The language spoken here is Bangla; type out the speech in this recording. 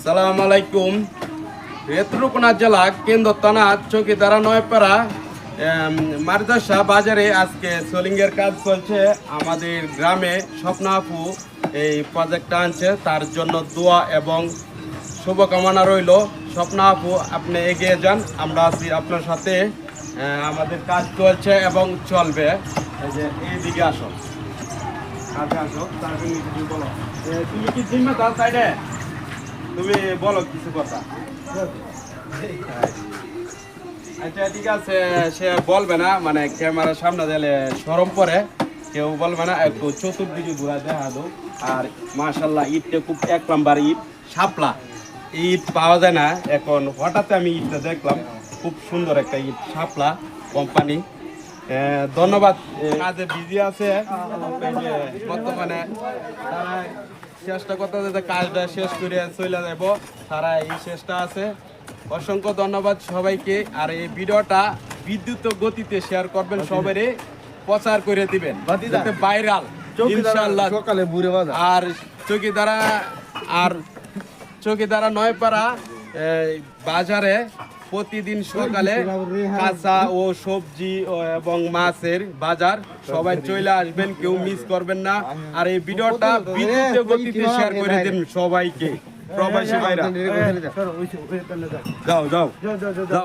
আসসালামু আলাইকুম। নেত্রকোনা জেলা কেন্দ্র থানা চৌকিদারা নয়পাড়া মাদ্রাসা বাজারে আজকে সোলিংয়ের কাজ চলছে। আমাদের গ্রামে স্বপ্না আপু এই প্রজেক্টটা আনছে, তার জন্য দোয়া এবং শুভকামনা রইল। স্বপ্না আপু, আপনি এগিয়ে যান, আমরা আছি আপনার সাথে। আমাদের কাজ চলছে এবং চলবে। এই যে এইদিকে আসো, কাছে আসো, তারপরে কিছু বলো। তুমি কি জিম্মেদার সাইডে? তুমি বলো কিছু কথা। আচ্ছা ঠিক আছে, সে বলবে না, মানে ক্যামেরার সামনে দিলে শরম পরে, কেউ বলবে না। একটু চতুর্দিকে ঘুরা দেখা দো। আর মাশাল্লাহ ইটটা খুব এক নাম্বার ইট, শাপলা ইট পাওয়া যায় না এখন। হঠাৎ আমি ইটটা দেখলাম, খুব সুন্দর একটা ইট, শাপলা কোম্পানি। ধন্যবাদ। কাজে বিজি আছে বর্তমানে, তারা চেষ্টা করতে যাতে কাজটা শেষ করে চলে যাব, তারা এই চেষ্টা আছে। অসংখ্য ধন্যবাদ সবাইকে। আর এই ভিডিওটা বিদ্যুৎ গতিতে শেয়ার করবেন, সবারই প্রচার করে দিবেন যাতে ভাইরাল ইনশাআল্লাহ। আর চৌকিদারা নয়পাড়া বাজারে প্রতিদিন সকালে কাঁচা ও সবজি এবং মাছের বাজার, সবাই চলে আসবেন, কেউ মিস করবেন না। আর এই ভিডিওটা বিদ্যুৎ গতিতে শেয়ার করে দিন সবাইকে, প্রবাসী ভাইরা। যাও যাও যাও।